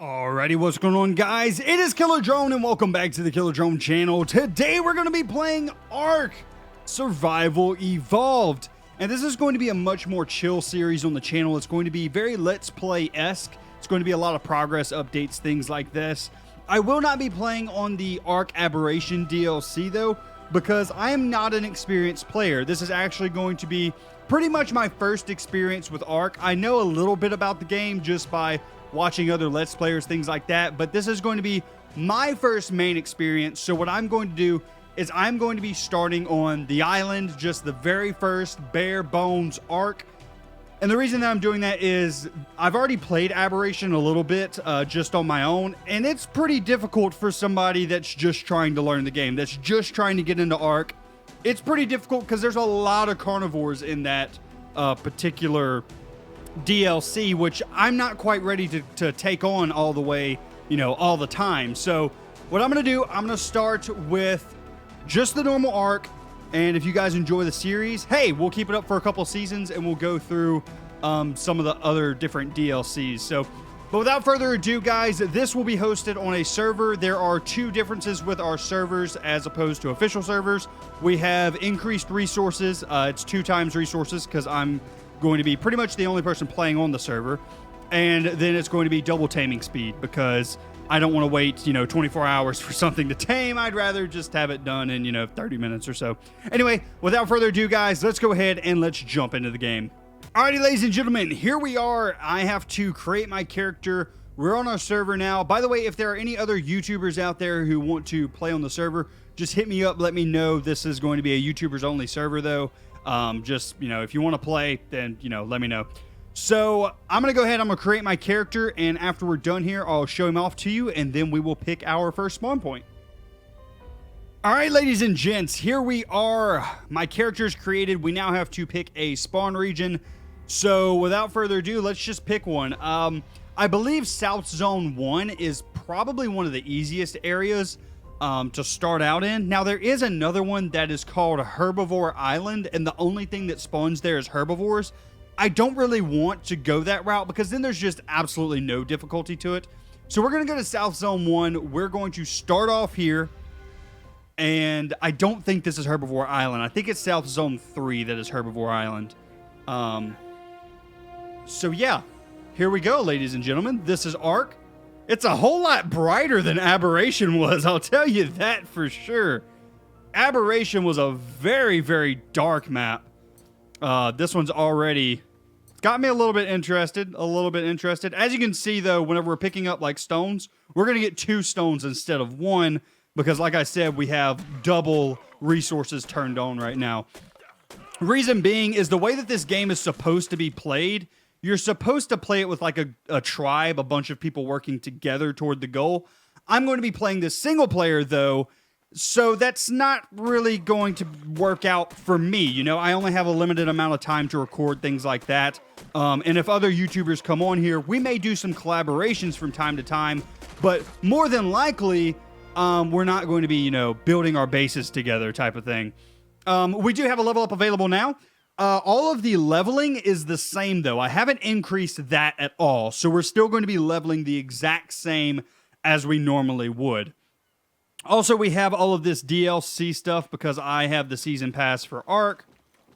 Alrighty, what's going on, guys? It is Killer Drone, and welcome back to the Killer Drone channel. Today, we're going to be playing Ark Survival Evolved. And this is going to be a much more chill series on the channel. It's going to be very Let's Play-esque. It's going to be a lot of progress updates, things like this. I will not be playing on the Ark Aberration DLC, though, because I am not an experienced player. This is actually going to be pretty much my first experience with Ark. I know a little bit about the game just by watching other Let's Players, things like that, but this is going to be my first main experience. So what I'm going to do is I'm going to be starting on the island, just the very first bare bones Ark. And the reason that I'm doing that is I've already played Aberration a little bit just on my own, and it's pretty difficult for somebody that's just trying to learn the game, that's just trying to get into Ark. It's pretty difficult because there's a lot of carnivores in that particular DLC, which I'm not quite ready to take on all the way, all the time. So what I'm going to do, I'm going to start with just the normal Ark. And if you guys enjoy the series, hey, we'll keep it up for a couple seasons and we'll go through some of the other different DLCs. So, but without further ado, guys, this will be hosted on a server. There are two differences with our servers as opposed to official servers. We have increased resources. It's 2 times resources because I'm going to be pretty much the only person playing on the server. And then it's going to be double taming speed because I don't want to wait, 24 hours for something to tame. I'd rather just have it done in, 30 minutes or so. Anyway, without further ado, guys, let's go ahead and let's jump into the game. Alrighty, ladies and gentlemen, here we are. I have to create my character. We're on our server now. By the way, if there are any other YouTubers out there who want to play on the server, just hit me up. Let me know. This is going to be a YouTubers only server, though. If you want to play, then, let me know. So I'm going to go ahead. I'm going to create my character. And after we're done here, I'll show him off to you. And then we will pick our first spawn point. All right, ladies and gents, here we are. My character is created. We now have to pick a spawn region. So without further ado, let's just pick one. I believe South Zone 1 is probably one of the easiest areas to start out in. Now, there is another one that is called Herbivore Island, and the only thing that spawns there is herbivores. I don't really want to go that route because then there's just absolutely no difficulty to it. So we're going to go to South Zone 1. We're going to start off here, and I don't think this is Herbivore Island. I think it's South Zone 3 that is Herbivore Island. So yeah, here we go, ladies and gentlemen. This is Ark. It's a whole lot brighter than Aberration was, I'll tell you that for sure. Aberration was a very, very dark map. This one's already got me a little bit interested, As you can see, though, whenever we're picking up, like, stones, we're going to get 2 stones instead of 1, because, like I said, we have double resources turned on right now. Reason being is the way that this game is supposed to be played. You're supposed to play it with like a tribe, a bunch of people working together toward the goal. I'm going to be playing this single player, though, so that's not really going to work out for me. I only have a limited amount of time to record things like that. And if other YouTubers come on here, we may do some collaborations from time to time, but more than likely, we're not going to be, building our bases together type of thing. We do have a level up available now. All of the leveling is the same, though. I haven't increased that at all. So we're still going to be leveling the exact same as we normally would. Also, we have all of this DLC stuff because I have the season pass for Ark.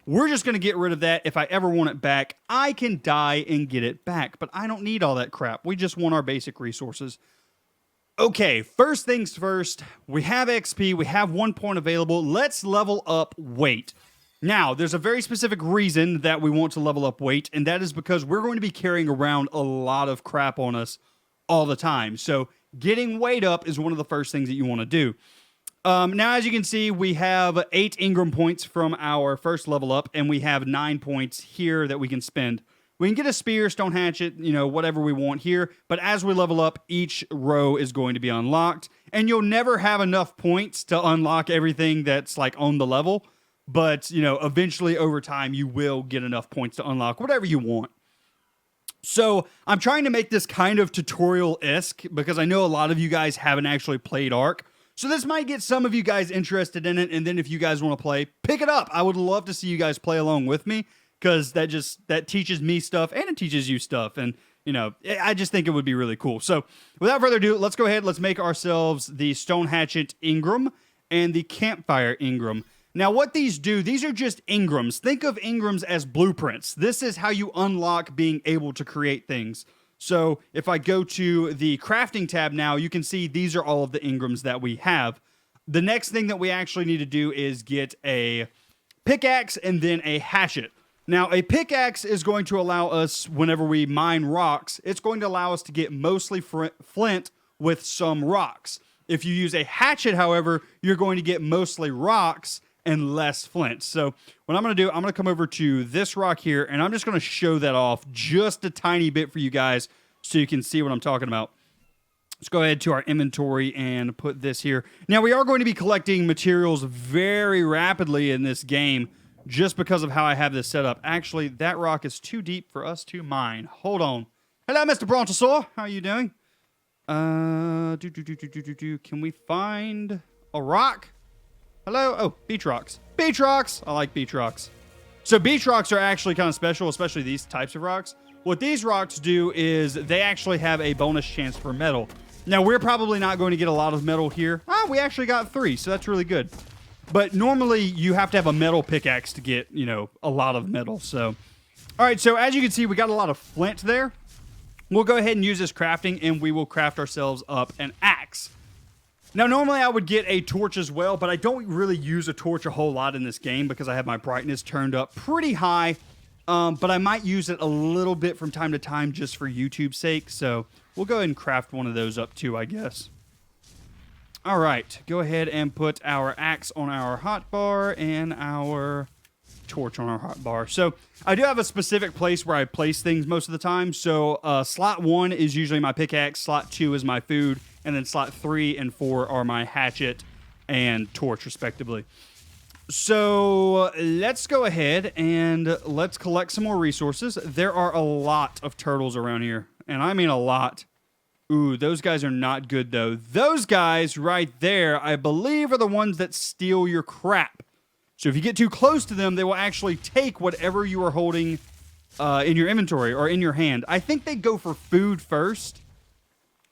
We're just going to get rid of that. If I ever want it back, I can die and get it back. But I don't need all that crap. We just want our basic resources. Okay, first things first. We have XP. We have 1 point available. Let's level up weight. Now, there's a very specific reason that we want to level up weight, and that is because we're going to be carrying around a lot of crap on us all the time. So getting weight up is one of the first things that you want to do. Now, as you can see, we have 8 Ingram points from our first level up, and we have 9 points here that we can spend. We can get a spear, stone hatchet, whatever we want here, but as we level up, each row is going to be unlocked, and you'll never have enough points to unlock everything that's like on the level. But, eventually over time, you will get enough points to unlock whatever you want. So I'm trying to make this kind of tutorial-esque because I know a lot of you guys haven't actually played Ark. So this might get some of you guys interested in it. And then if you guys want to play, pick it up. I would love to see you guys play along with me because that teaches me stuff and it teaches you stuff. And, you know, I just think it would be really cool. So without further ado, let's go ahead. Let's make ourselves the Stone Hatchet Ingram and the Campfire Ingram. Now, what these do, these are just engrams. Think of engrams as blueprints. This is how you unlock being able to create things. So if I go to the crafting tab now, you can see these are all of the engrams that we have. The next thing that we actually need to do is get a pickaxe and then a hatchet. Now, a pickaxe is going to allow us, whenever we mine rocks, it's going to allow us to get mostly flint with some rocks. If you use a hatchet, however, you're going to get mostly rocks and less flint. So what I'm going to do, I'm going to come over to this rock here, and I'm just going to show that off just a tiny bit for you guys so you can see what I'm talking about. Let's go ahead to our inventory and put this here. Now, we are going to be collecting materials very rapidly in this game just because of how I have this set up. Actually, that rock is too deep for us to mine. Hold on. Hello, Mr. Brontosaur. How are you doing? Can we find a rock? Hello? Oh, beach rocks. Beach rocks! I like beach rocks. So beach rocks are actually kind of special, especially these types of rocks. What these rocks do is they actually have a bonus chance for metal. Now, we're probably not going to get a lot of metal here. We actually got 3, so that's really good. But normally, you have to have a metal pickaxe to get, you know, a lot of metal. So, all right, so as you can see, we got a lot of flint there. We'll go ahead and use this crafting, and we will craft ourselves up an axe. Now, normally I would get a torch as well, but I don't really use a torch a whole lot in this game because I have my brightness turned up pretty high. But I might use it a little bit from time to time just for YouTube's sake. So we'll go ahead and craft one of those up too, I guess. All right, go ahead and put our axe on our hotbar and our torch on our hotbar. So I do have a specific place where I place things most of the time. So slot 1 is usually my pickaxe, slot 2 is my food, and then slot 3 and 4 are my hatchet and torch, respectively. So let's go ahead and let's collect some more resources. There are a lot of turtles around here, and I mean a lot. Ooh, those guys are not good, though. Those guys right there, I believe, are the ones that steal your crap. So if you get too close to them, they will actually take whatever you are holding in your inventory or in your hand. I think they go for food first,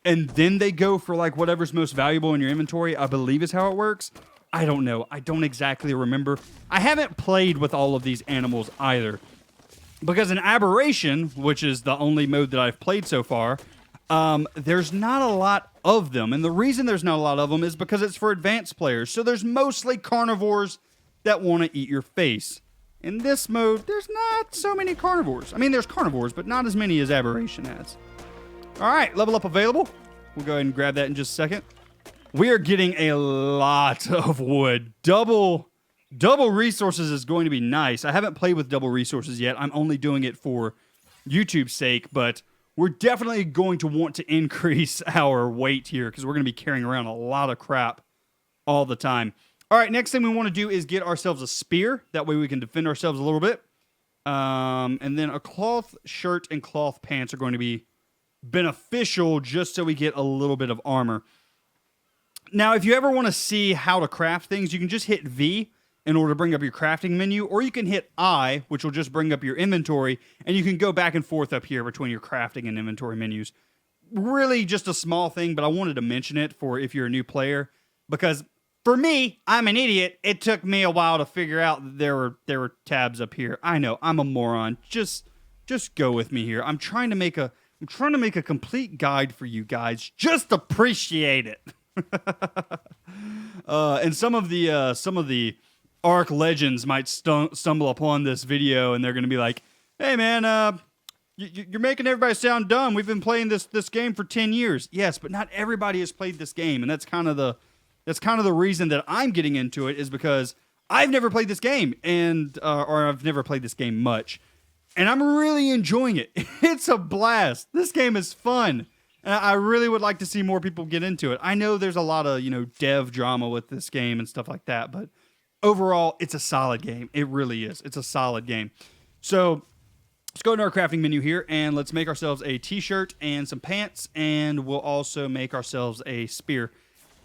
and then they go for like whatever's most valuable in your inventory, I believe is how it works. I don't know. I don't exactly remember. I haven't played with all of these animals either. Because in Aberration, which is the only mode that I've played so far, there's not a lot of them. And the reason there's not a lot of them is because it's for advanced players. So there's mostly carnivores that want to eat your face. In this mode, there's not so many carnivores. I mean, there's carnivores, but not as many as Aberration has. All right, level up available. We'll go ahead and grab that in just a second. We are getting a lot of wood. Double resources is going to be nice. I haven't played with double resources yet. I'm only doing it for YouTube's sake, but we're definitely going to want to increase our weight here because we're going to be carrying around a lot of crap all the time. All right, next thing we want to do is get ourselves a spear. That way we can defend ourselves a little bit. And then a cloth shirt and cloth pants are going to be beneficial just so we get a little bit of armor. Now, if you ever want to see how to craft things, you can just hit V in order to bring up your crafting menu, or you can hit I, which will just bring up your inventory, and you can go back and forth up here between your crafting and inventory menus. Really just a small thing, but I wanted to mention it for if you're a new player, because for me, I'm an idiot. It took me a while to figure out that there were tabs up here. I know, I'm a moron. Just go with me here. I'm trying to make a complete guide for you guys. Just appreciate it. And some of the Ark legends might stumble upon this video, and they're going to be like, "Hey, man, you're making everybody sound dumb. We've been playing this game for 10 years." Yes, but not everybody has played this game, and that's kind of the reason that I'm getting into it is because I've never played this game, and or I've never played this game much, and I'm really enjoying it. It's a blast. This game is fun. And I really would like to see more people get into it. I know there's a lot of, dev drama with this game and stuff like that, but overall, it's a solid game. It really is. It's a solid game. So let's go to our crafting menu here, and let's make ourselves a t-shirt and some pants, and we'll also make ourselves a spear.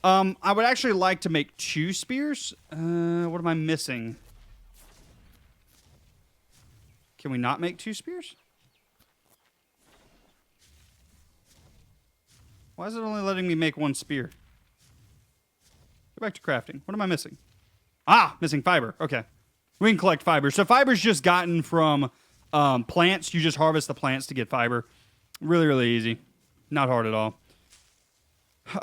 I would actually like to make 2 spears. What am I missing? Can we not make 2 spears? Why is it only letting me make one spear? Go back to crafting. What am I missing? Ah, missing fiber. Okay. We can collect fiber. So fiber's just gotten from plants. You just harvest the plants to get fiber. Really, really easy. Not hard at all.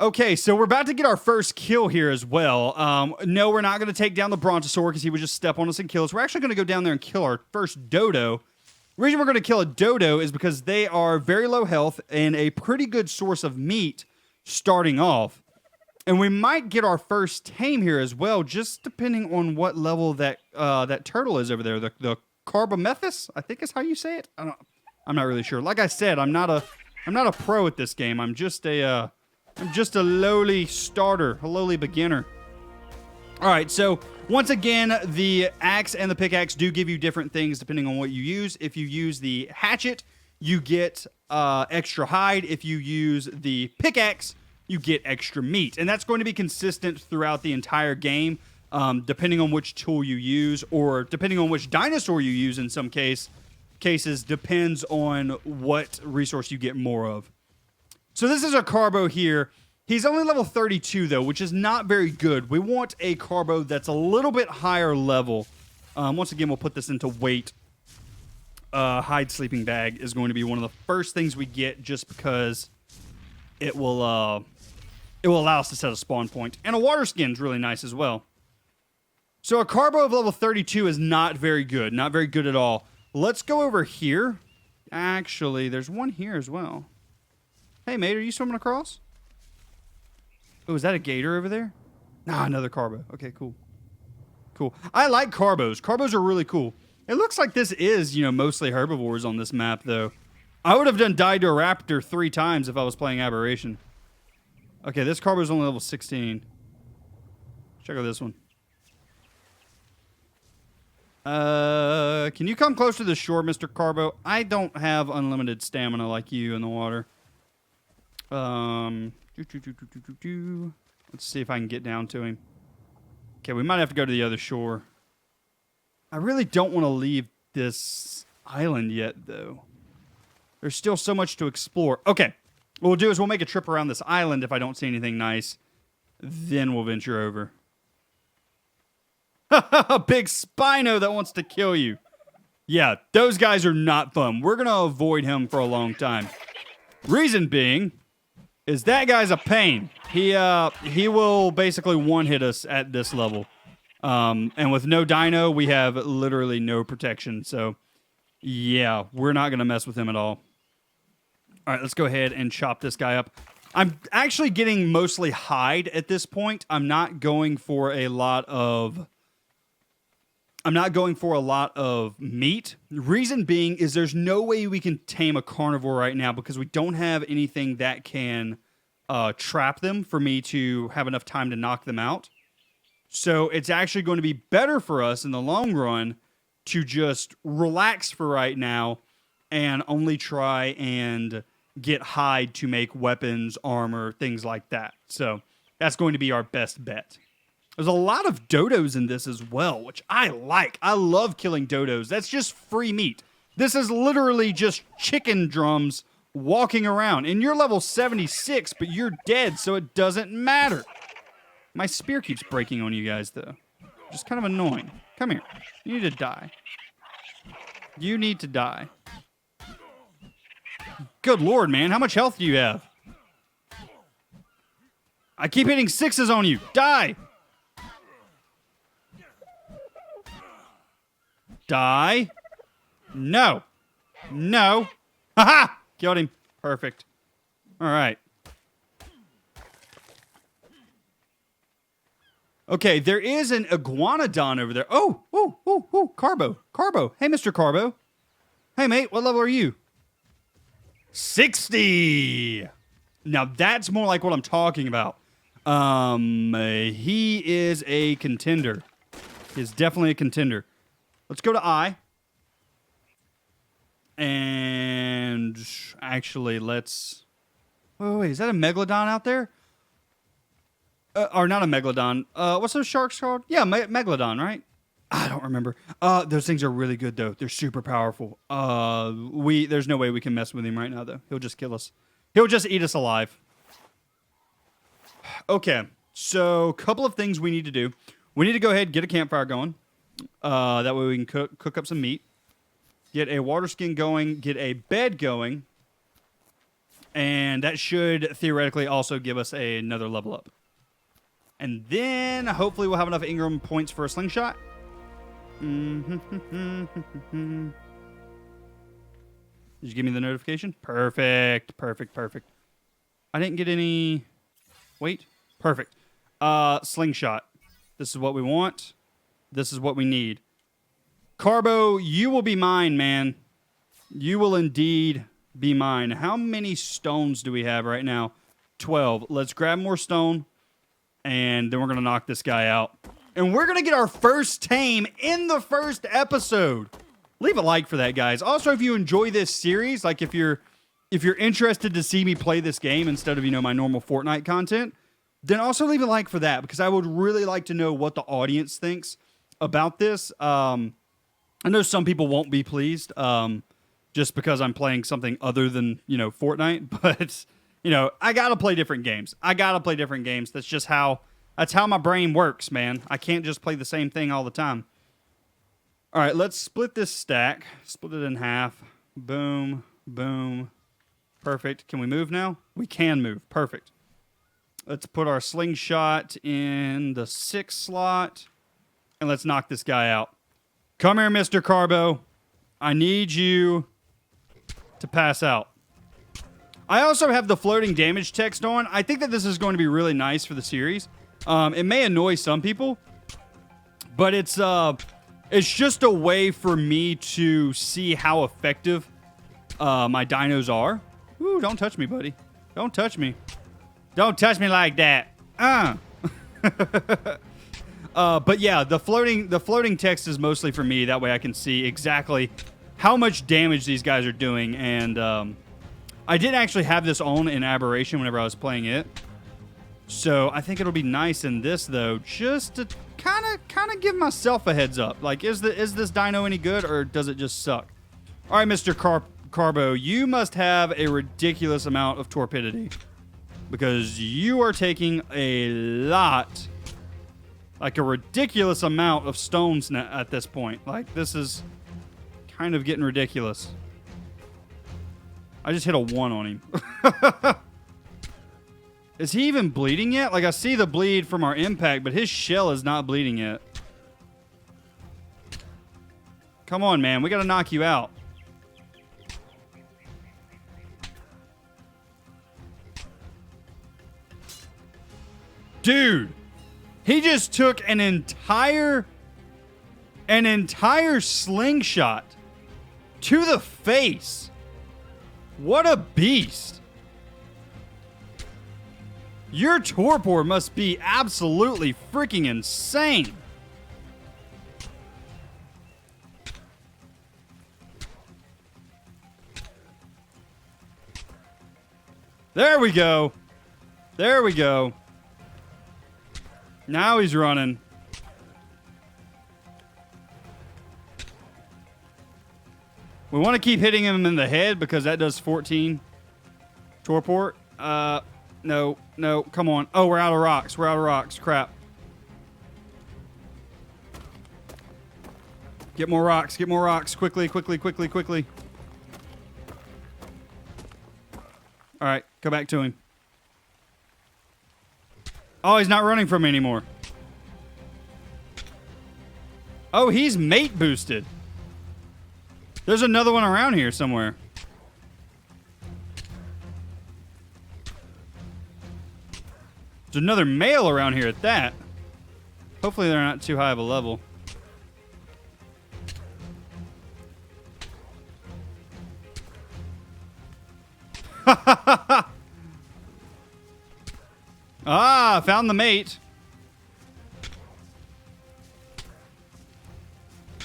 Okay, so we're about to get our first kill here as well. No, we're not going to take down the brontosaur because he would just step on us and kill us. We're actually going to go down there and kill our first dodo. The reason we're going to kill a dodo is because they are very low health and a pretty good source of meat starting off. And we might get our first tame here as well, just depending on what level that that turtle is over there. The Carbomethus, I think is how you say it. I'm not really sure. Like I said, I'm not a pro at this game. I'm just a lowly starter, a lowly beginner. All right, so once again, the axe and the pickaxe do give you different things depending on what you use. If you use the hatchet, you get extra hide. If you use the pickaxe, you get extra meat. And that's going to be consistent throughout the entire game, depending on which tool you use, or depending on which dinosaur you use in some cases, depends on what resource you get more of. So this is a Carbo here. He's only level 32, though, which is not very good. We want a Carbo that's a little bit higher level. Once again, we'll put this into weight. Hide sleeping bag is going to be one of the first things we get just because it will allow us to set a spawn point. And a water skin's really nice as well. So a Carbo of level 32 is not very good. Not very good at all. Let's go over here. Actually, there's one here as well. Hey, mate, are you swimming across? Oh, is that a gator over there? Nah, another Carbo. Okay, cool. Cool. I like Carbos. Carbos are really cool. It looks like this is, mostly herbivores on this map, though. I would have died to a raptor 3 times if I was playing Aberration. Okay, this Carbo's only level 16. Check out this one. Can you come close to the shore, Mr. Carbo? I don't have unlimited stamina like you in the water. Let's see if I can get down to him. Okay, we might have to go to the other shore. I really don't want to leave this island yet, though. There's still so much to explore. Okay, what we'll do is we'll make a trip around this island if I don't see anything nice. Then we'll venture over. A big Spino that wants to kill you. Yeah, those guys are not fun. We're going to avoid him for a long time. Reason being is that guy's a pain. He will basically one-hit us at this level. And with no dino, we have literally no protection. So, yeah, we're not going to mess with him at all. All right, let's go ahead and chop this guy up. I'm actually getting mostly hide at this point. I'm not going for a lot of meat. Reason being is there's no way we can tame a carnivore right now because we don't have anything that can trap them for me to have enough time to knock them out. So it's actually going to be better for us in the long run to just relax for right now and only try and get hide to make weapons, armor, things like that. So that's going to be our best bet. There's a lot of dodos in this as well, which I like. I love killing dodos. That's just free meat. This is literally just chicken drums walking around. And you're level 76, but you're dead, so it doesn't matter. My spear keeps breaking on you guys, though. Just kind of annoying. Come here. You need to die. You need to die. Good lord, man. How much health do you have? I keep hitting 6s on you. Die! Die. No. No. Haha! Killed him. Perfect. All right. Okay, there is an Iguanodon over there. Oh, Carbo. Carbo. Hey, Mr. Carbo. Hey, mate, what level are you? 60. Now, that's more like what I'm talking about. He is a contender. He's definitely a contender. Let's go to I. And actually, let's... Wait, is that a Megalodon out there? Or not a Megalodon. What's those sharks called? Yeah, Megalodon, right? I don't remember. Those things are really good, though. They're super powerful. There's no way we can mess with him right now, though. He'll just kill us. He'll just eat us alive. Okay, so a couple of things we need to do. We need to go ahead and get a campfire going. That way we can cook up some meat. Get a water skin going. Get a bed going. And that should theoretically also give us another level up. And then hopefully we'll have enough Ingram points for a slingshot. Did you give me the notification? Perfect. Perfect. Perfect. I didn't get any... Wait. Perfect. Slingshot. This is what we want. This is what we need. Carbo, you will be mine, man. You will indeed be mine. How many stones do we have right now? 12. Let's grab more stone, and then we're going to knock this guy out. And we're going to get our first tame in the first episode. Leave a like for that, guys. Also, if you enjoy this series, like if you're interested to see me play this game instead of, my normal Fortnite content, then also leave a like for that, because I would really like to know what the audience thinks about this. I know some people won't be pleased just because I'm playing something other than, Fortnite, but, I got to play different games. That's just how my brain works, man. I can't just play the same thing all the time. All right, let's split this stack. Split it in half. Boom, boom. Perfect. Can we move now? We can move. Perfect. Let's put our slingshot in the 6 slot, and let's knock this guy out. Come here, Mr. Carbo. I need you to pass out. I also have the floating damage text on. I think that this is going to be really nice for the series. It may annoy some people, but it's just a way for me to see how effective my dinos are. Ooh, don't touch me, buddy. Don't touch me. Don't touch me like that. But yeah, the floating text is mostly for me. That way I can see exactly how much damage these guys are doing. And I did actually have this on in Aberration whenever I was playing it. So I think it'll be nice in this, though, just to kind of give myself a heads up. Like, is this dino any good, or does it just suck? All right, Mr. Carbo, you must have a ridiculous amount of torpidity, because you are taking a lot, like a ridiculous amount of stones at this point. Like, this is kind of getting ridiculous. I just hit a 1 on him. Is he even bleeding yet? Like, I see the bleed from our impact, but his shell is not bleeding yet. Come on, man. We got to knock you out. Dude, he just took an entire slingshot to the face. What a beast. Your torpor must be absolutely freaking insane. There we go. There we go. Now he's running. We want to keep hitting him in the head because that does 14 torpor. No, come on. Oh, we're out of rocks. We're out of rocks. Crap. Get more rocks. Get more rocks. Quickly, quickly, quickly, quickly. All right, go back to him. Oh, he's not running from me anymore. Oh, he's mate boosted. There's another one around here somewhere. There's another male around here at that. Hopefully they're not too high of a level. Ah, found the mate.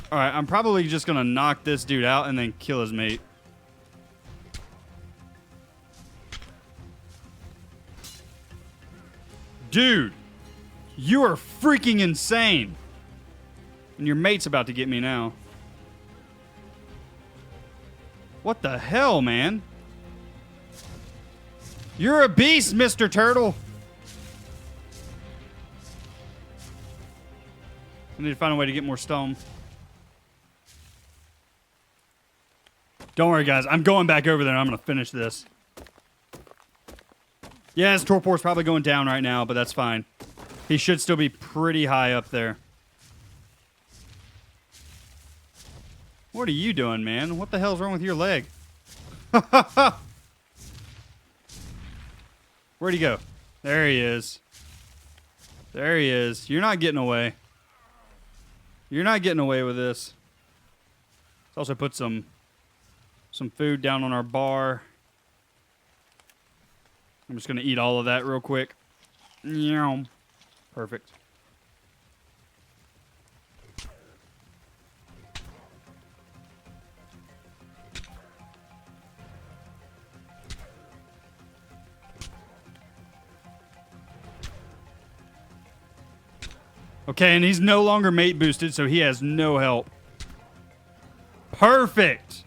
All right, I'm probably just going to knock this dude out and then kill his mate. Dude, you are freaking insane. And your mate's about to get me now. What the hell, man? You're a beast, Mr. Turtle. I need to find a way to get more stone. Don't worry, guys. I'm going back over there and I'm going to finish this. Yeah, his torpor's probably going down right now, but that's fine. He should still be pretty high up there. What are you doing, man? What the hell's wrong with your leg? Where'd he go? There he is. There he is. You're not getting away. You're not getting away with this. Let's also put some food down on our bar. I'm just going to eat all of that real quick. Perfect. Okay, and he's no longer mate boosted, so he has no help. Perfect.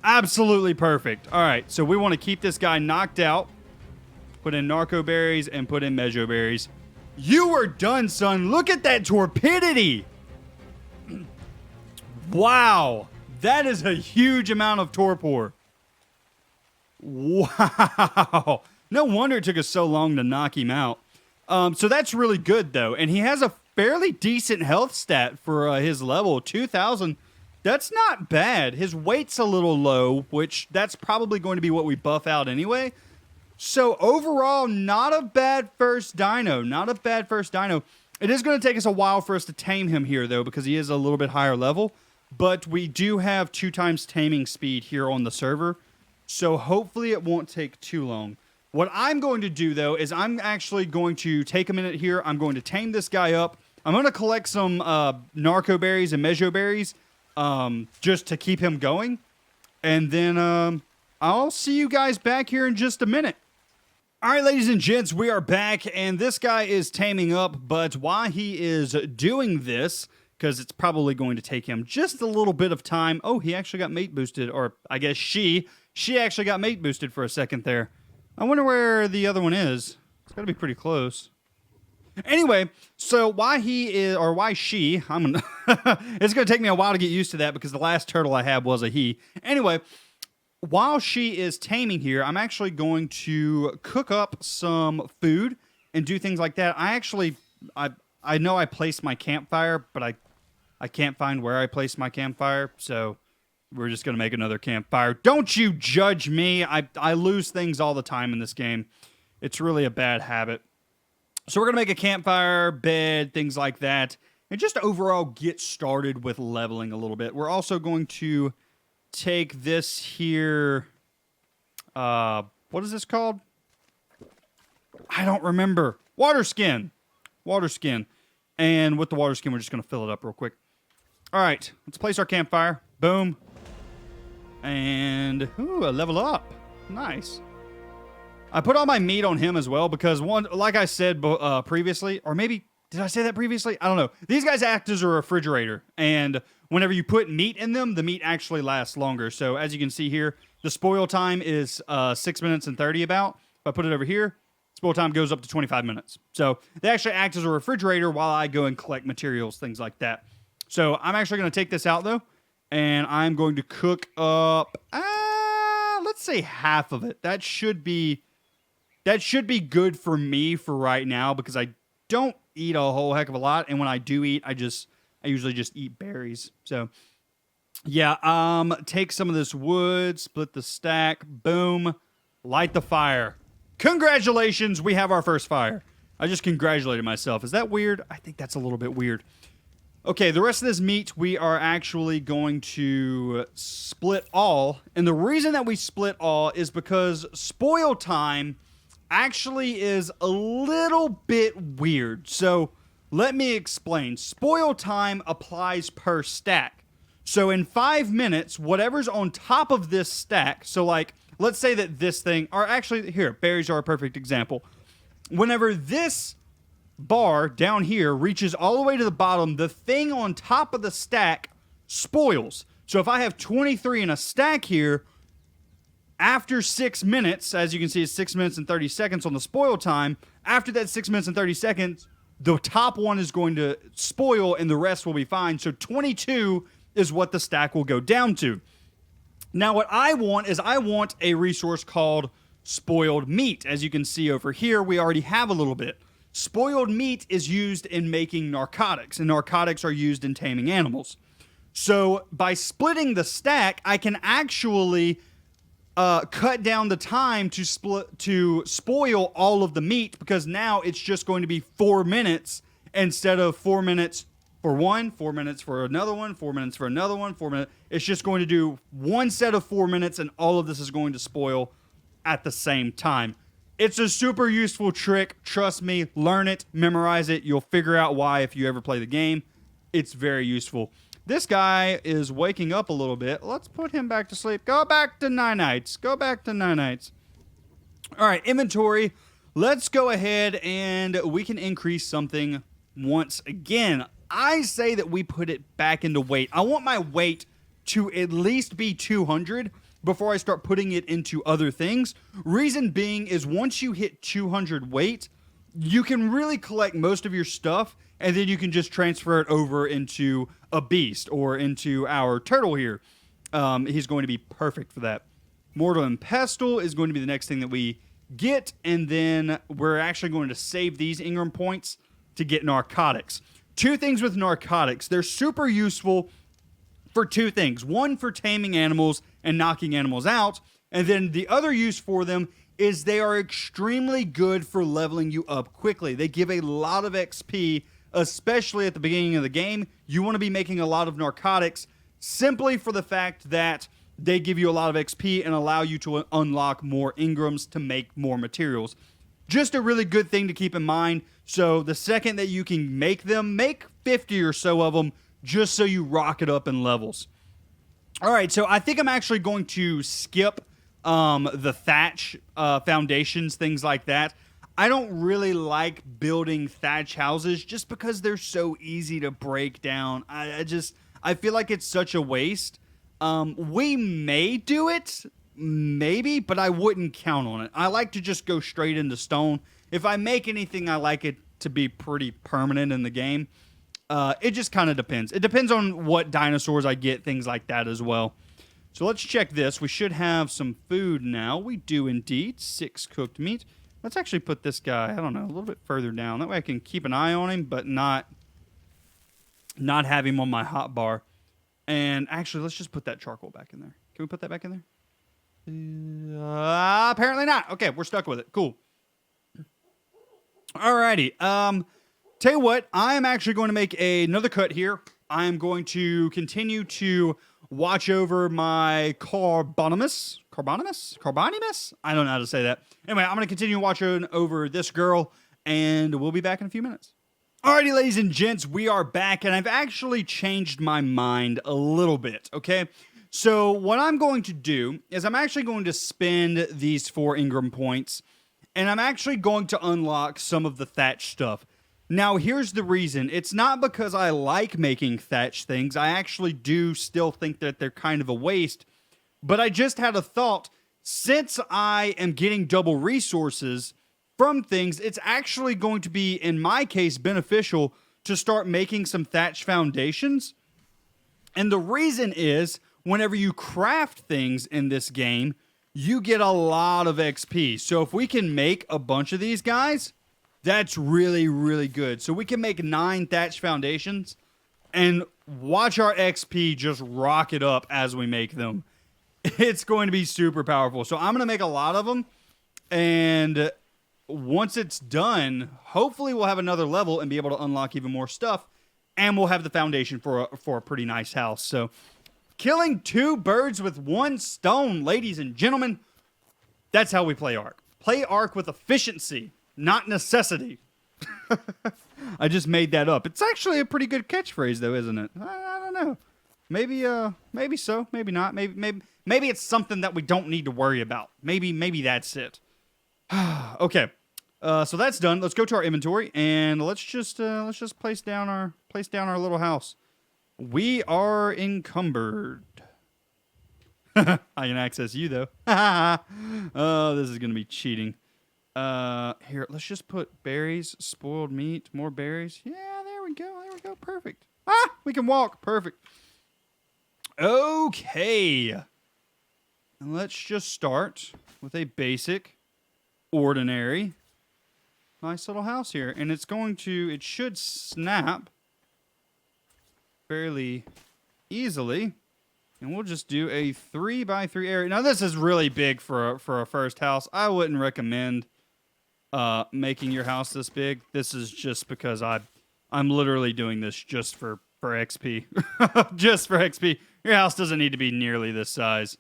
Absolutely perfect. All right, so we want to keep this guy knocked out. Put in Narcho Berries and put in Narcho Berries. You are done, son. Look at that torpidity. Wow. That is a huge amount of torpor. Wow. No wonder it took us so long to knock him out. So that's really good, though. And he has a fairly decent health stat for his level. 2,000. That's not bad. His weight's a little low, which that's probably going to be what we buff out anyway. So overall, not a bad first dino. Not a bad first dino. It is going to take us a while for us to tame him here, though, because he is a little bit higher level. But we do have 2 times taming speed here on the server. So hopefully it won't take too long. What I'm going to do, though, is I'm actually going to take a minute here. I'm going to tame this guy up. I'm going to collect some Narcho Berries and Narcho Berries just to keep him going. And then I'll see you guys back here in just a minute. All right, ladies and gents, we are back, and this guy is taming up, but while he is doing this, because it's probably going to take him just a little bit of time. Oh, he actually got mate boosted, or I guess she actually got mate boosted for a second there. I wonder where the other one is. It's got to be pretty close. Anyway, so why he is, or why she, it's going to take me a while to get used to that because the last turtle I had was a he. Anyway, while she is taming here, I'm actually going to cook up some food and do things like that. I know I placed my campfire, but I can't find where I placed my campfire, so we're just going to make another campfire. Don't you judge me. I lose things all the time in this game. It's really a bad habit. So we're going to make a campfire, bed, things like that, and just overall get started with leveling a little bit. We're also going to take this here. What is this called? I don't remember. Water skin. Water skin. And with the water skin, we're just going to fill it up real quick. All right. Let's place our campfire. Boom. And, ooh, a level up. Nice. I put all my meat on him as well because, one, like I said previously, or maybe, did I say that previously? I don't know. These guys act as a refrigerator, and whenever you put meat in them, the meat actually lasts longer. So as you can see here, the spoil time is 6 minutes and 30 about. If I put it over here, spoil time goes up to 25 minutes. So they actually act as a refrigerator while I go and collect materials, things like that. So I'm actually going to take this out, though, and I'm going to cook up, let's say half of it. That should be good for me for right now because I don't eat a whole heck of a lot, and when I do eat, I usually just eat berries. So, yeah, take some of this wood, split the stack, boom, light the fire. Congratulations, we have our first fire. I just congratulated myself. Is that weird? I think that's a little bit weird. Okay, the rest of this meat, we are actually going to split all, and the reason that we split all is because spoil time actually is a little bit weird. So let me explain. Spoil time applies per stack. So in 5 minutes, whatever's on top of this stack, so like, let's say that this thing, or actually here, berries are a perfect example. Whenever this bar down here reaches all the way to the bottom, the thing on top of the stack spoils. So if I have 23 in a stack here, after 6 minutes, as you can see, it's 6 minutes and 30 seconds on the spoil time. After that 6 minutes and 30 seconds, the top one is going to spoil and the rest will be fine. So 22 is what the stack will go down to. Now, what I want is I want a resource called spoiled meat. As you can see over here, we already have a little bit. Spoiled meat is used in making narcotics, and narcotics are used in taming animals. So by splitting the stack, I can actually cut down the time to spoil all of the meat, because now it's just going to be 4 minutes instead of 4 minutes for one, 4 minutes for another one, 4 minutes for another one, 4 minutes. It's just going to do one set of 4 minutes, and all of this is going to spoil at the same time. It's a super useful trick. Trust me, learn it, memorize it. You'll figure out why if you ever play the game. It's very useful. This guy is waking up a little bit. Let's put him back to sleep. Go back to nanites. Go back to nanites. All right, inventory. Let's go ahead and we can increase something once again. I say that we put it back into weight. I want my weight to at least be 200 before I start putting it into other things. Reason being is once you hit 200 weight, you can really collect most of your stuff, and then you can just transfer it over into a beast or into our turtle here. He's going to be perfect for that. Mortar and Pestle is going to be the next thing that we get, and then we're actually going to save these Ingram points to get narcotics. Two things with narcotics. They're super useful for two things. One, for taming animals and knocking animals out. And then the other use for them is they are extremely good for leveling you up quickly. They give a lot of XP, especially at the beginning of the game. You want to be making a lot of narcotics simply for the fact that they give you a lot of XP and allow you to unlock more Ingrams to make more materials. Just a really good thing to keep in mind. So the second that you can make them, make 50 or so of them just so you rock it up in levels. All right, so I think I'm actually going to skip the thatch foundations, things like that. I don't really like building thatch houses just because they're so easy to break down. I feel like it's such a waste. We may do it, maybe, but I wouldn't count on it. I like to just go straight into stone. If I make anything, I like it to be pretty permanent in the game. It just kind of depends. It depends on what dinosaurs I get, things like that as well. So let's check this. We should have some food now. We do indeed. 6 cooked meat. Let's actually put this guy, I don't know, a little bit further down. That way I can keep an eye on him, but not have him on my hot bar. And actually, let's just put that charcoal back in there. Can we put that back in there? Apparently not. Okay, we're stuck with it. Cool. Alrighty. Tell you what, I am actually going to make another cut here. I am going to continue to watch over my Carbonimus? I don't know how to say that. Anyway, I'm going to continue watching over this girl, and we'll be back in a few minutes. Alrighty, ladies and gents, we are back, and I've actually changed my mind a little bit, okay? So what I'm going to do is I'm actually going to spend these 4 Ingram points, and I'm actually going to unlock some of the thatch stuff. Now, here's the reason. It's not because I like making thatch things. I actually do still think that they're kind of a waste. But I just had a thought. Since I am getting double resources from things, it's actually going to be, in my case, beneficial to start making some thatch foundations. And the reason is, whenever you craft things in this game, you get a lot of XP. So if we can make a bunch of these guys, that's really, really good. So we can make 9 thatch foundations and watch our XP just rocket up as we make them. It's going to be super powerful. So I'm going to make a lot of them. And once it's done, hopefully we'll have another level and be able to unlock even more stuff. And we'll have the foundation for a pretty nice house. So killing 2 birds with 1 stone, ladies and gentlemen. That's how we play Ark. Play Ark with efficiency, not necessity. I just made that up. It's actually a pretty good catchphrase, though, isn't it? I don't know. Maybe so. Maybe not. Maybe it's something that we don't need to worry about. Maybe that's it. Okay. So that's done. Let's go to our inventory and let's just place down our little house. We are encumbered. I can access you though. Oh, this is gonna be cheating. Here, let's just put berries, spoiled meat, more berries. Yeah, there we go. There we go. Perfect. Ah, we can walk. Perfect. Okay. And let's just start with a basic, ordinary, nice little house here. And it should snap fairly easily. And we'll just do a 3x3 area. Now, this is really big for a first house. I wouldn't recommend making your house this big. This is just because I'm literally doing this just for XP. Just for XP. Your house doesn't need to be nearly this size.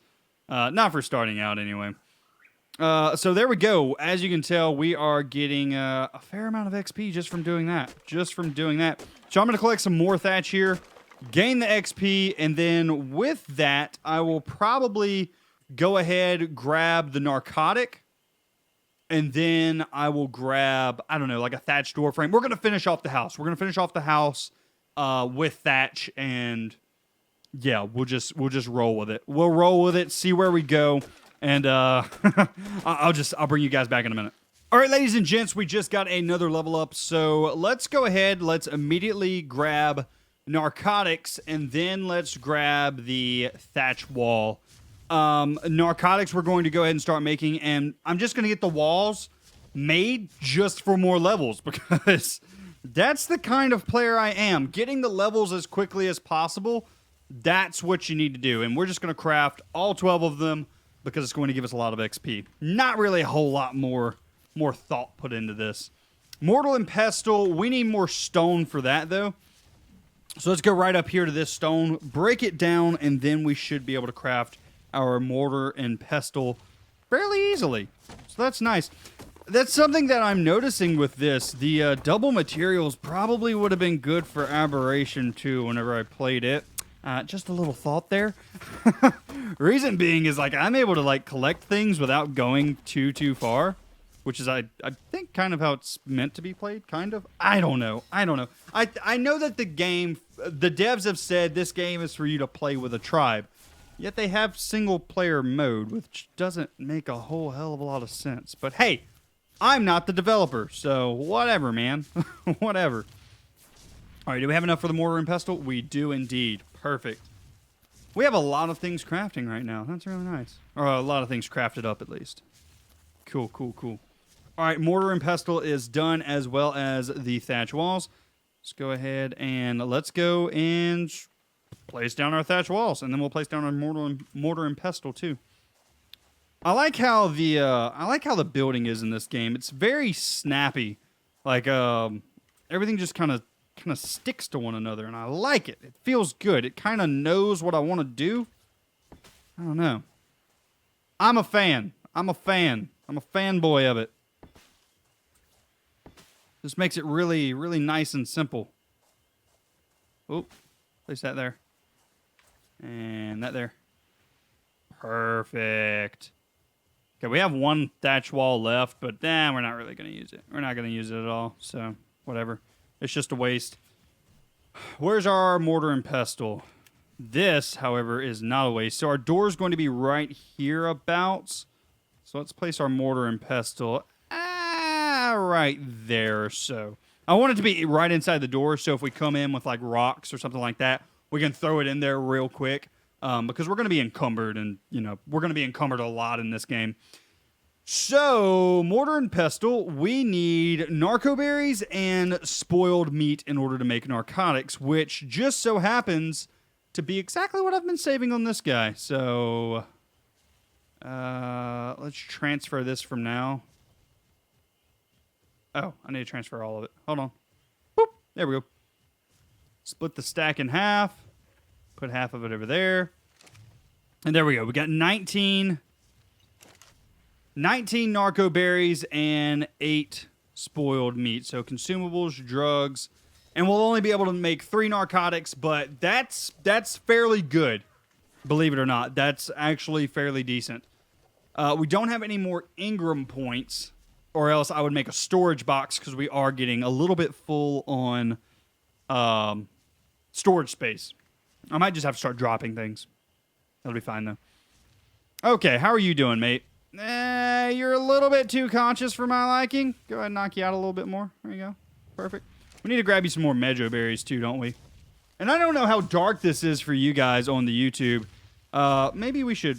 Not for starting out, anyway. So there we go. As you can tell, we are getting a fair amount of XP just from doing that. So I'm going to collect some more thatch here, gain the XP, and then with that, I will probably go ahead, grab the narcotic, and then I will grab, I don't know, like a thatch door frame. We're going to finish off the house. With thatch, and yeah, we'll just roll with it. We'll roll with it, see where we go, and I'll bring you guys back in a minute. All right, ladies and gents, we just got another level up, so let's go ahead. Let's immediately grab narcotics, and then let's grab the thatch wall. Narcotics we're going to go ahead and start making, and I'm just going to get the walls made just for more levels, because that's the kind of player I am. Getting the levels as quickly as possible, that's what you need to do. And we're just going to craft all 12 of them because it's going to give us a lot of XP. Not really a whole lot more thought put into this. Mortar and Pestle, we need more stone for that, though. So let's go right up here to this stone, break it down, and then we should be able to craft our Mortar and Pestle fairly easily. So that's nice. That's something that I'm noticing with this. The double materials probably would have been good for Aberration too whenever I played it. Just a little thought there. Reason being is, like, I'm able to, like, collect things without going too far, which is, I think, kind of how it's meant to be played, kind of. I don't know. I know that the devs have said this game is for you to play with a tribe. Yet they have single-player mode, which doesn't make a whole hell of a lot of sense. But hey, I'm not the developer, so whatever, man. Whatever. All right, do we have enough for the Mortar and Pestle? We do indeed. Perfect. We have a lot of things crafting right now. That's really nice. Or a lot of things crafted up, at least. Cool. All right, Mortar and Pestle is done, as well as the thatch walls. Let's go ahead and let's go and place down our thatch walls, and then we'll place down our mortar and pestle too. I like how the building is in this game. It's very snappy. Like everything just kind of sticks to one another, and I like it. It feels good. It kind of knows what I want to do. I don't know. I'm a fan. I'm a fanboy of it. This makes it really, really nice and simple. Oh, place that there. And that there. Perfect. Okay, we have one thatch wall left, but we're not really going to use it. We're not going to use it at all, so whatever. It's just a waste. Where's our mortar and pestle? This, however, is not a waste. So our door is going to be right here about. So let's place our mortar and pestle right there. So I want it to be right inside the door, so if we come in with like rocks or something like that, we can throw it in there real quick. Because we're going to be encumbered, and we're going to be encumbered a lot in this game. So, mortar and pestle, we need narco berries and spoiled meat in order to make narcotics, which just so happens to be exactly what I've been saving on this guy. So, let's transfer this from now. Oh, I need to transfer all of it. Hold on. Boop. There we go. Split the stack in half. Put half of it over there. And there we go. We got 19 narco berries and 8 spoiled meat. So consumables, drugs, and we'll only be able to make 3 narcotics, but that's fairly good. Believe it or not, that's actually fairly decent. We don't have any more Ingram points, or else I would make a storage box because we are getting a little bit full on storage space. I might just have to start dropping things. That'll be fine, though. Okay, how are you doing, mate? You're a little bit too conscious for my liking. Go ahead and knock you out a little bit more. There you go. Perfect. We need to grab you some more Narcho Berries too, don't we? And I don't know how dark this is for you guys on the YouTube. Maybe we should...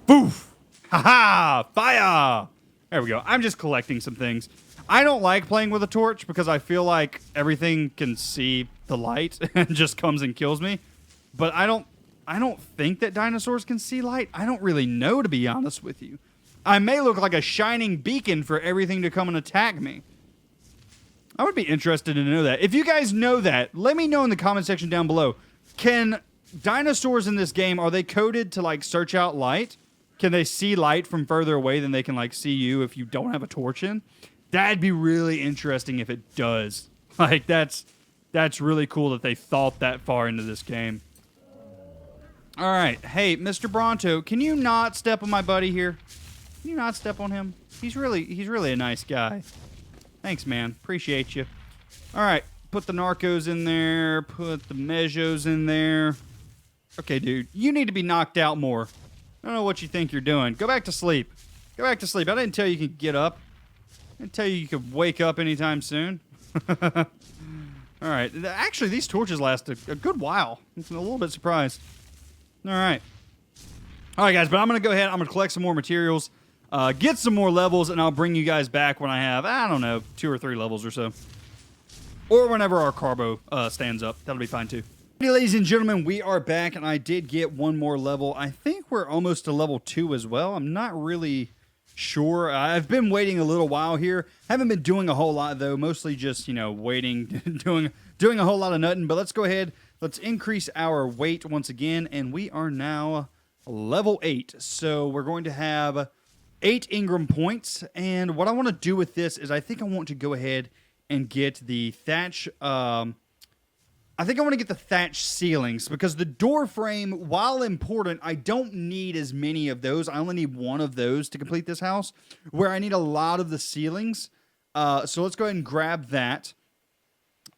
Boof! Ha-ha! Fire! There we go. I'm just collecting some things. I don't like playing with a torch because I feel like everything can see the light and just comes and kills me. But I don't think that dinosaurs can see light. I don't really know, to be honest with you. I may look like a shining beacon for everything to come and attack me. I would be interested to know that. If you guys know that, let me know in the comment section down below. Can dinosaurs in this game, are they coded to like search out light? Can they see light from further away than they can like see you if you don't have a torch in? That'd be really interesting if it does. Like that's really cool that they thought that far into this game. All right, hey, Mr. Bronto, can you not step on my buddy here? Can you not step on him? He's really a nice guy. Thanks, man. Appreciate you. All right, put the narcos in there. Put the mejos in there. Okay, dude, you need to be knocked out more. I don't know what you think you're doing. Go back to sleep. Go back to sleep. I didn't tell you you could get up. I didn't tell you could wake up anytime soon. All right. Actually, these torches last a good while. I'm a little bit surprised. All right. All right, guys, but I'm going to go ahead. I'm going to collect some more materials, get some more levels, and I'll bring you guys back when I have, I don't know, 2 or 3 levels or so. Or whenever our carbo stands up. That'll be fine, too. Hey, ladies and gentlemen, we are back, and I did get one more level. I think we're almost to level 2 as well. I'm not really sure. I've been waiting a little while here. Haven't been doing a whole lot, though. Mostly just, you know, waiting, doing a whole lot of nothing. But let's go ahead. Let's increase our weight once again, and we are now level 8. So we're going to have 8 Ingram points, and what I want to do with this is I think I want to go ahead and get the thatch... I think I want to get the thatch ceilings because the door frame, while important, I don't need as many of those. I only need one of those to complete this house, where I need a lot of the ceilings. So let's go ahead and grab that.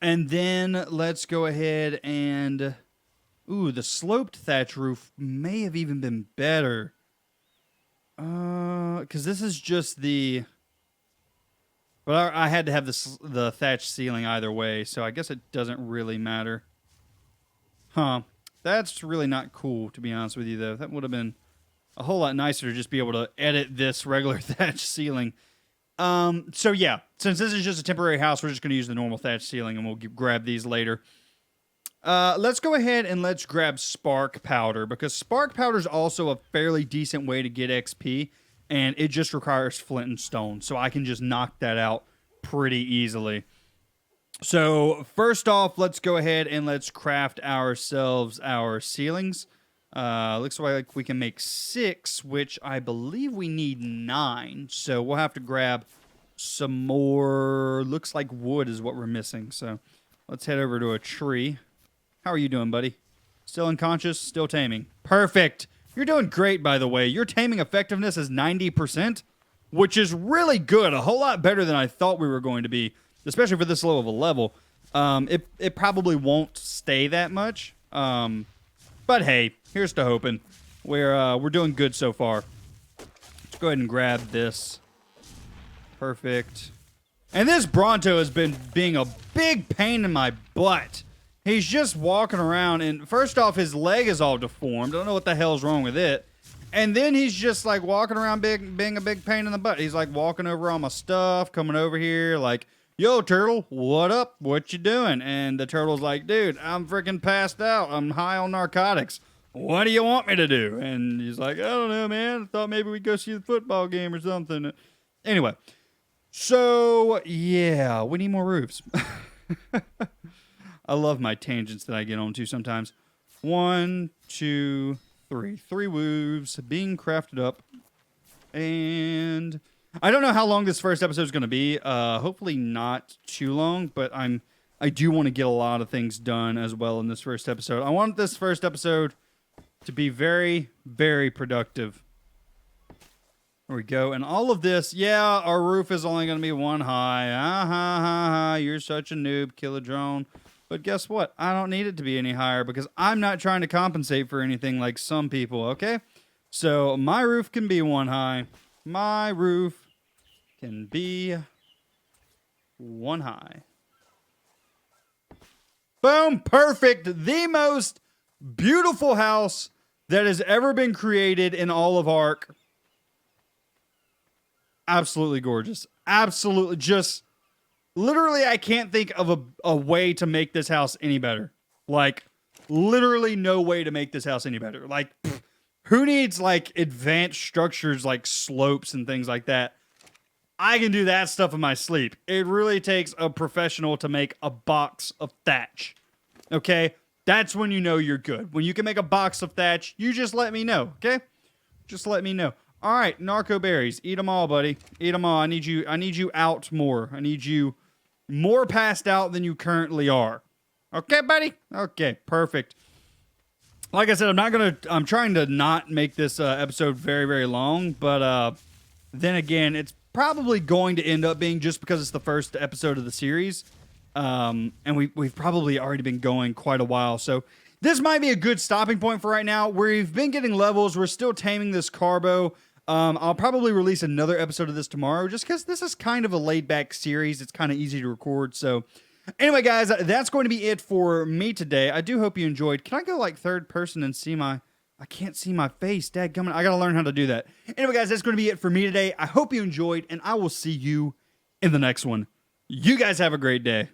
And then let's go ahead and... Ooh, the sloped thatch roof may have even been better. Because this is just the... But I had to have the thatch ceiling either way, so I guess it doesn't really matter. Huh. That's really not cool, to be honest with you, though. That would have been a whole lot nicer to just be able to edit this regular thatch ceiling. So, yeah. Since this is just a temporary house, we're just going to use the normal thatch ceiling, and we'll grab these later. Let's go ahead and let's grab spark powder, because spark powder is also a fairly decent way to get XP. And it just requires flint and stone, so I can just knock that out pretty easily. So, first off, let's go ahead and let's craft ourselves our ceilings. Looks like we can make 6, which I believe we need 9. So, we'll have to grab some more... Looks like wood is what we're missing. So, let's head over to a tree. How are you doing, buddy? Still unconscious? Still taming. Perfect! You're doing great, by the way. Your taming effectiveness is 90%, which is really good. A whole lot better than I thought we were going to be, especially for this low of a level. It probably won't stay that much. But hey, here's to hoping. We're doing good so far. Let's go ahead and grab this. Perfect. And this Bronto has been being a big pain in my butt. He's just walking around, and first off, his leg is all deformed. I don't know what the hell's wrong with it. And then he's just, like, walking around being a big pain in the butt. He's, like, walking over all my stuff, coming over here, like, yo, turtle, what up? What you doing? And the turtle's like, dude, I'm freaking passed out. I'm high on narcotics. What do you want me to do? And he's like, I don't know, man. I thought maybe we'd go see the football game or something. Anyway, so, yeah, we need more roofs. I love my tangents that I get onto sometimes. 1, 2, 3. 3 wolves being crafted up. And I don't know how long this first episode is going to be. Hopefully not too long, but I do want to get a lot of things done as well in this first episode. I want this first episode to be very, very productive. There we go. And all of this, yeah, our roof is only going to be 1 high. You're such a noob, Kilodrone. But guess what? I don't need it to be any higher because I'm not trying to compensate for anything like some people, okay? So my roof can be 1 high. My roof can be 1 high. Boom, perfect. The most beautiful house that has ever been created in all of Ark. Absolutely gorgeous. Absolutely just literally I can't think of a way to make this house any better. Like literally no way to make this house any better. Like who needs like advanced structures like slopes and things like that? I can do that stuff in my sleep. It really takes a professional to make a box of thatch. Okay? That's when you know you're good. When you can make a box of thatch, you just let me know, okay? Just let me know. All right, Narcho Berries. Eat them all, buddy. Eat them all. I need you out more. I need you more passed out than you currently are. Okay, buddy? Okay, perfect. Like I said, I'm trying to not make this episode very, very long, but then again, it's probably going to end up being just because it's the first episode of the series. And we've probably already been going quite a while. So this might be a good stopping point for right now. We've been getting levels. We're still taming this carbo. I'll probably release another episode of this tomorrow just because this is kind of a laid back series. It's kind of easy to record. So anyway, guys, that's going to be it for me today. I do hope you enjoyed. Can I go like third person and see I can't see my face. Dadgummit. I got to learn how to do that. Anyway, guys, that's going to be it for me today. I hope you enjoyed, and I will see you in the next one. You guys have a great day.